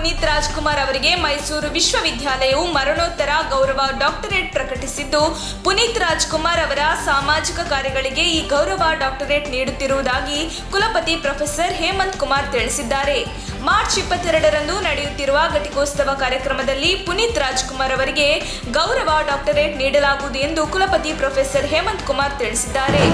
ಪುನೀತ್ ರಾಜ್ಕುಮಾರ್ ಅವರಿಗೆ ಮೈಸೂರು ವಿಶ್ವವಿದ್ಯಾಲಯವು ಮರಣೋತ್ತರ ಗೌರವ ಡಾಕ್ಟರೇಟ್ ಪ್ರಕಟಿಸಿದ್ದು, ಪುನೀತ್ ರಾಜ್ಕುಮಾರ್ ಅವರ ಸಾಮಾಜಿಕ ಕಾರ್ಯಗಳಿಗೆ ಈ ಗೌರವ ಡಾಕ್ಟರೇಟ್ ನೀಡುತ್ತಿರುವುದಾಗಿ ಕುಲಪತಿ ಪ್ರೊಫೆಸರ್ ಹೇಮಂತ್ ಕುಮಾರ್ ತಿಳಿಸಿದ್ದಾರೆ. ಮಾರ್ಚ್ 22ರಂದು ನಡೆಯುತ್ತಿರುವ ಘಟಿಕೋತ್ಸವ ಕಾರ್ಯಕ್ರಮದಲ್ಲಿ ಪುನೀತ್ ರಾಜ್ಕುಮಾರ್ ಅವರಿಗೆ ಗೌರವ ಡಾಕ್ಟರೇಟ್ ನೀಡಲಾಗುವುದು ಎಂದು ಕುಲಪತಿ ಪ್ರೊಫೆಸರ್ ಹೇಮಂತ್ ಕುಮಾರ್ ತಿಳಿಸಿದ್ದಾರೆ.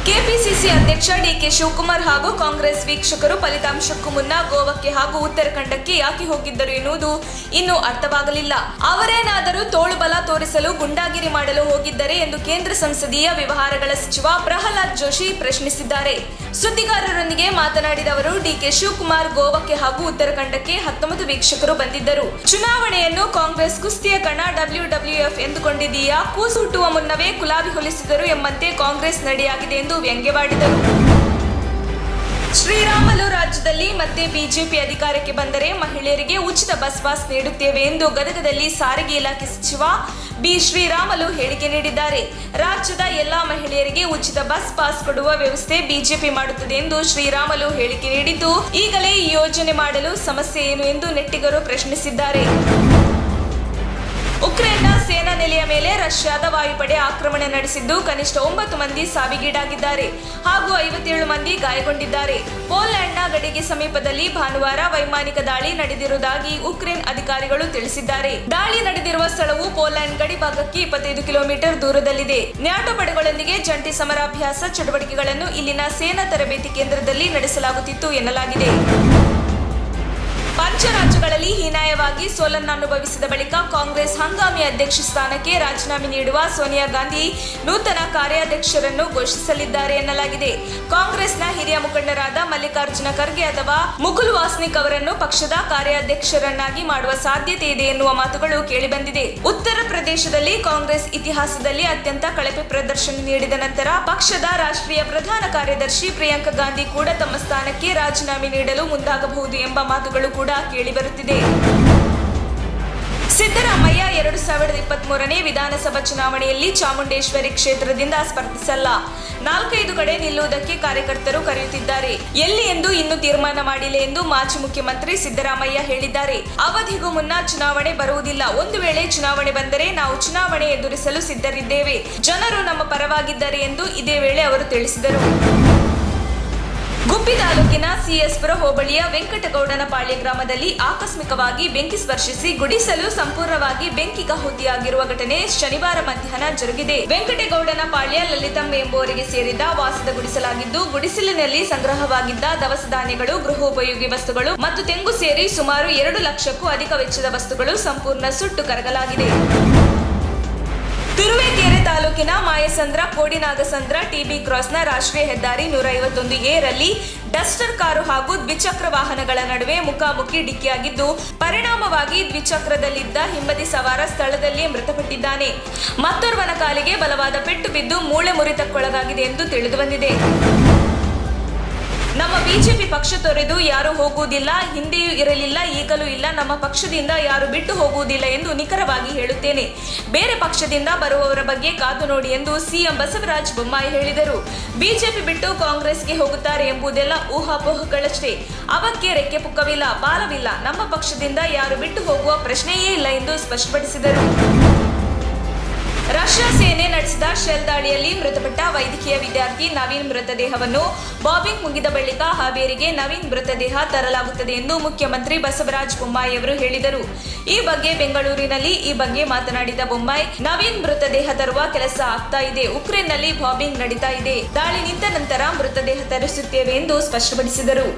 ಕೆಪಿಸಿಸಿ ಅಧ್ಯಕ್ಷ ಡಿಕೆ ಶಿವಕುಮಾರ್ ಹಾಗೂ ಕಾಂಗ್ರೆಸ್ ವೀಕ್ಷಕರು ಫಲಿತಾಂಶಕ್ಕೂ ಮುನ್ನ ಗೋವಾಕ್ಕೆ ಹಾಗೂ ಉತ್ತರಾಖಂಡಕ್ಕೆ ಯಾಕೆ ಹೋಗಿದ್ದರು ಎನ್ನುವುದು ಇನ್ನೂ ಅರ್ಥವಾಗಲಿಲ್ಲ. ಅವರೇನಾದರೂ ತೋಳುಬಲ ತೋರಿಸಲು ಗುಂಡಾಗಿರಿ ಮಾಡಲು ಹೋಗಿದ್ದರೆ ಎಂದು ಕೇಂದ್ರ ಸಂಸದೀಯ ವ್ಯವಹಾರಗಳ ಸಚಿವ ಪ್ರಹ್ಲಾದ್ ಜೋಶಿ ಪ್ರಶ್ನಿಸಿದ್ದಾರೆ. ಸುದ್ದಿಗಾರರೊಂದಿಗೆ ಮಾತನಾಡಿದ ಅವರು, ಡಿಕೆ ಶಿವಕುಮಾರ್ ಗೋವಾಕ್ಕೆ ಹಾಗೂ ಉತ್ತರಾಖಂಡಕ್ಕೆ 19 ವೀಕ್ಷಕರು ಬಂದಿದ್ದರು. ಚುನಾವಣೆಯನ್ನು ಕಾಂಗ್ರೆಸ್ ಕುಸ್ತಿಯ ಕಣ WWF ಎಂದುಕೊಂಡಿದೆಯಾ? ಕೂಸು ಹುಟ್ಟುವ ಮುನ್ನವೇ ಕುಲಾವಿ ಹೊಲಿಸಿದರು ಎಂಬಂತೆ ಕಾಂಗ್ರೆಸ್ ನಡೆಯಾಗಿದೆ ಎಂದು ವ್ಯಂಗ್ಯವಾಡಿದರು. ಶ್ರೀರಾಮುಲು ರಾಜ್ಯದಲ್ಲಿ ಮತ್ತೆ ಬಿಜೆಪಿ ಅಧಿಕಾರಕ್ಕೆ ಬಂದರೆ ಮಹಿಳೆಯರಿಗೆ ಉಚಿತ ಬಸ್ ಪಾಸ್ ನೀಡುತ್ತೇವೆ ಎಂದು ಗದಗದಲ್ಲಿ ಸಾರಿಗೆ ಇಲಾಖೆ ಸಚಿವ ಬಿ ಶ್ರೀರಾಮುಲು ಹೇಳಿಕೆ ನೀಡಿದ್ದಾರೆ. ರಾಜ್ಯದ ಎಲ್ಲಾ ಮಹಿಳೆಯರಿಗೆ ಉಚಿತ ಬಸ್ ಪಾಸ್ ಕೊಡುವ ವ್ಯವಸ್ಥೆ ಬಿಜೆಪಿ ಮಾಡುತ್ತದೆ ಎಂದು ಶ್ರೀರಾಮುಲು ಹೇಳಿಕೆ ನೀಡಿದ್ದು, ಈಗಲೇ ಈ ಯೋಜನೆ ಮಾಡಲು ಸಮಸ್ಯೆ ಏನು ಎಂದು ನೆಟ್ಟಿಗರು ಪ್ರಶ್ನಿಸಿದ್ದಾರೆ. ಉಕ್ರೇನ್ನ ಸೇನಾ ನೆಲೆಯ ಮೇಲೆ ರಷ್ಯಾದ ವಾಯುಪಡೆ ಆಕ್ರಮಣ ನಡೆಸಿದ್ದು, ಕನಿಷ್ಠ 9 ಮಂದಿ ಸಾವಿಗೀಡಾಗಿದ್ದಾರೆ ಹಾಗೂ 57 ಮಂದಿ ಗಾಯಗೊಂಡಿದ್ದಾರೆ. ಪೋಲೆಂಡ್ನ ಗಡಿಗೆ ಸಮೀಪದಲ್ಲಿ ಭಾನುವಾರ ವೈಮಾನಿಕ ದಾಳಿ ನಡೆದಿರುವುದಾಗಿ ಉಕ್ರೇನ್ ಅಧಿಕಾರಿಗಳು ತಿಳಿಸಿದ್ದಾರೆ. ದಾಳಿ ನಡೆದಿರುವ ಸ್ಥಳವು ಪೋಲೆಂಡ್ ಗಡಿ ಭಾಗಕ್ಕೆ 25 ಕಿಲೋಮೀಟರ್ ದೂರದಲ್ಲಿದೆ. ನ್ಯಾಟೋ ಪಡೆಗಳೊಂದಿಗೆ ಜಂಟಿ ಸಮರಾಭ್ಯಾಸ ಚಟುವಟಿಕೆಗಳನ್ನು ಇಲ್ಲಿನ ಸೇನಾ ತರಬೇತಿ ಕೇಂದ್ರದಲ್ಲಿ ನಡೆಸಲಾಗುತ್ತಿತ್ತು ಎನ್ನಲಾಗಿದೆ. ಪಂಚರಾಜ್ಯಗಳಲ್ಲಿ ಹೀನಾಯವಾಗಿ ಸೋಲನ್ನನುಭವಿಸಿದ ಬಳಿಕ ಕಾಂಗ್ರೆಸ್ ಹಂಗಾಮಿ ಅಧ್ಯಕ್ಷ ಸ್ಥಾನಕ್ಕೆ ರಾಜೀನಾಮೆ ನೀಡುವ ಸೋನಿಯಾ ಗಾಂಧಿ ನೂತನ ಕಾರ್ಯಾಧ್ಯಕ್ಷರನ್ನು ಘೋಷಿಸಲಿದ್ದಾರೆ ಎನ್ನಲಾಗಿದೆ. ಕಾಂಗ್ರೆಸ್ನ ಹಿರಿಯ ಮುಖಂಡರಾದ ಮಲ್ಲಿಕಾರ್ಜುನ ಖರ್ಗೆ ಅಥವಾ ಮುಕುಲ್ ವಾಸ್ನಿಕ್ ಅವರನ್ನು ಪಕ್ಷದ ಕಾರ್ಯಾಧ್ಯಕ್ಷರನ್ನಾಗಿ ಮಾಡುವ ಸಾಧ್ಯತೆ ಇದೆ ಎನ್ನುವ ಮಾತುಗಳು ಕೇಳಿಬಂದಿದೆ. ಉತ್ತರ ಪ್ರದೇಶದಲ್ಲಿ ಕಾಂಗ್ರೆಸ್ ಇತಿಹಾಸದಲ್ಲಿ ಅತ್ಯಂತ ಕಳಪೆ ಪ್ರದರ್ಶನ ನೀಡಿದ ನಂತರ ಪಕ್ಷದ ರಾಷ್ಟ್ರೀಯ ಪ್ರಧಾನ ಕಾರ್ಯದರ್ಶಿ ಪ್ರಿಯಾಂಕಾ ಗಾಂಧಿ ಕೂಡ ತಮ್ಮ ಸ್ಥಾನಕ್ಕೆ ರಾಜೀನಾಮೆ ನೀಡಲು ಮುಂದಾಗಬಹುದು ಎಂಬ ಮಾತುಗಳು ಕೂಡ ಕೇಳಿಬರುತ್ತಿದೆ. ಸಿದ್ದರಾಮಯ್ಯ 2023ನೇ ವಿಧಾನಸಭಾ ಚುನಾವಣೆಯಲ್ಲಿ ಚಾಮುಂಡೇಶ್ವರಿ ಕ್ಷೇತ್ರದಿಂದ ಸ್ಪರ್ಧಿಸಲ್ಲ. 4-5 ಕಡೆ ನಿಲ್ಲುವುದಕ್ಕೆ ಕಾರ್ಯಕರ್ತರು ಕರೆಯುತ್ತಿದ್ದಾರೆ. ಎಲ್ಲಿ ಎಂದು ಇನ್ನೂ ತೀರ್ಮಾನ ಮಾಡಿಲ್ಲ ಎಂದು ಮಾಜಿ ಮುಖ್ಯಮಂತ್ರಿ ಸಿದ್ದರಾಮಯ್ಯ ಹೇಳಿದ್ದಾರೆ. ಅವಧಿಗೂ ಮುನ್ನ ಚುನಾವಣೆ ಬರುವುದಿಲ್ಲ. ಒಂದು ವೇಳೆ ಚುನಾವಣೆ ಬಂದರೆ ನಾವು ಚುನಾವಣೆ ಎದುರಿಸಲು ಸಿದ್ಧರಿದ್ದೇವೆ. ಜನರು ನಮ್ಮ ಪರವಾಗಿದ್ದಾರೆ ಎಂದು ಇದೇ ವೇಳೆ ಅವರು ತಿಳಿಸಿದರು. ಗುಬ್ಬಿ ತಾಲೂಕಿನ ಸಿಎಸ್ಪುರ ಹೋಬಳಿಯ ವೆಂಕಟಗೌಡನಪಾಳ್ಯ ಗ್ರಾಮದಲ್ಲಿ ಆಕಸ್ಮಿಕವಾಗಿ ಬೆಂಕಿ ಸ್ಪರ್ಶಿಸಿ ಗುಡಿಸಲು ಸಂಪೂರ್ಣವಾಗಿ ಬೆಂಕಿಗಾಹುತಿಯಾಗಿರುವ ಘಟನೆ ಶನಿವಾರ ಮಧ್ಯಾಹ್ನ ಜರುಗಿದೆ. ವೆಂಕಟಗೌಡನಪಾಳ್ಯ ಲಲಿತಮ್ಮ ಎಂಬುವರಿಗೆ ಸೇರಿದ ವಾಸದ ಗುಡಿಸಲಾಗಿದ್ದು, ಗುಡಿಸಲಿನಲ್ಲಿ ಸಂಗ್ರಹವಾಗಿದ್ದ ದವಸ ಧಾನ್ಯಗಳು, ಗೃಹೋಪಯೋಗಿ ವಸ್ತುಗಳು ಮತ್ತು ತೆಂಗು ಸೇರಿ ಸುಮಾರು 2 ಲಕ್ಷಕ್ಕೂ ಅಧಿಕ ವೆಚ್ಚದ ವಸ್ತುಗಳು ಸಂಪೂರ್ಣ ಸುಟ್ಟು ಕರಗಲಾಗಿದೆ. ತುರುವೇಕೆರೆ ತಾಲೂಕಿನ ಮಾಯಸಂದ್ರ ಕೋಡಿನಾಗಸಂದ್ರ ಟಿಬಿ ಕ್ರಾಸ್ನ ರಾಷ್ಟ್ರೀಯ ಹೆದ್ದಾರಿ 151A ರಲ್ಲಿ ಡಸ್ಟರ್ ಕಾರು ಹಾಗೂ ದ್ವಿಚಕ್ರ ವಾಹನಗಳ ನಡುವೆ ಮುಖಾಮುಖಿ ಡಿಕ್ಕಿಯಾಗಿದ್ದು, ಪರಿಣಾಮವಾಗಿ ದ್ವಿಚಕ್ರದಲ್ಲಿದ್ದ ಹಿಂಬದಿ ಸವಾರ ಸ್ಥಳದಲ್ಲಿಯೇ ಮೃತಪಟ್ಟಿದ್ದಾನೆ. ಮತ್ತೋರ್ವನ ಕಾಲಿಗೆ ಬಲವಾದ ಪೆಟ್ಟು ಬಿದ್ದು ಮೂಳೆ ಮುರಿತಕ್ಕೊಳಗಾಗಿದೆ ಎಂದು ತಿಳಿದುಬಂದಿದೆ. ನಮ್ಮ ಬಿಜೆಪಿ ಪಕ್ಷ ತೊರೆದು ಯಾರೂ ಹೋಗುವುದಿಲ್ಲ, ಹಿಂದೆಯೂ ಇರಲಿಲ್ಲ, ಈಗಲೂ ಇಲ್ಲ. ನಮ್ಮ ಪಕ್ಷದಿಂದ ಯಾರು ಬಿಟ್ಟು ಹೋಗುವುದಿಲ್ಲ ಎಂದು ನಿಖರವಾಗಿ ಹೇಳುತ್ತೇನೆ. ಬೇರೆ ಪಕ್ಷದಿಂದ ಬರುವವರ ಬಗ್ಗೆ ಕಾದು ನೋಡಿ ಎಂದು ಸಿಎಂ ಬಸವರಾಜ ಬೊಮ್ಮಾಯಿ ಹೇಳಿದರು. ಬಿಜೆಪಿ ಬಿಟ್ಟು ಕಾಂಗ್ರೆಸ್ಗೆ ಹೋಗುತ್ತಾರೆ ಎಂಬುದೆಲ್ಲ ಊಹಾಪೋಹಗಳಷ್ಟೇ. ಅವಕ್ಕೆ ರೆಕ್ಕೆ ಪುಕ್ಕವಿಲ್ಲ, ಬಾಲವಿಲ್ಲ. ನಮ್ಮ ಪಕ್ಷದಿಂದ ಯಾರು ಬಿಟ್ಟು ಹೋಗುವ ಪ್ರಶ್ನೆಯೇ ಇಲ್ಲ ಎಂದು ಸ್ಪಷ್ಟಪಡಿಸಿದರು. ರಷ್ಯಾ ಸೇನೆ ನಡೆಸಿದ ಶೆಲ್ ದಾಳಿಯಲ್ಲಿ ಮೃತಪಟ್ಟ ವೈದ್ಯಕೀಯ ವಿದ್ಯಾರ್ಥಿ ನವೀನ್ ಮೃತದೇಹವನ್ನು ಬಾಂಬಿಂಗ್ ಮುಗಿದ ಬಳಿಕ ಹಾವೇರಿಗೆ ನವೀನ್ ಮೃತದೇಹ ತರಲಾಗುತ್ತದೆ ಎಂದು ಮುಖ್ಯಮಂತ್ರಿ ಬಸವರಾಜ ಬೊಮ್ಮಾಯಿ ಅವರು ಹೇಳಿದರು. ಈ ಬಗ್ಗೆ ಬೆಂಗಳೂರಿನಲ್ಲಿ ಮಾತನಾಡಿದ ಬೊಮ್ಮಾಯಿ, ನವೀನ್ ಮೃತದೇಹ ತರುವ ಕೆಲಸ ಆಗ್ತಾ ಇದೆ. ಉಕ್ರೇನ್ನಲ್ಲಿ ಬಾಂಬಿಂಗ್ ನಡೀತಾ ಇದೆ. ದಾಳಿ ನಿಂತ ನಂತರ ಮೃತದೇಹ ತರಿಸುತ್ತೇವೆ ಎಂದು ಸ್ಪಷ್ಟಪಡಿಸಿದರು.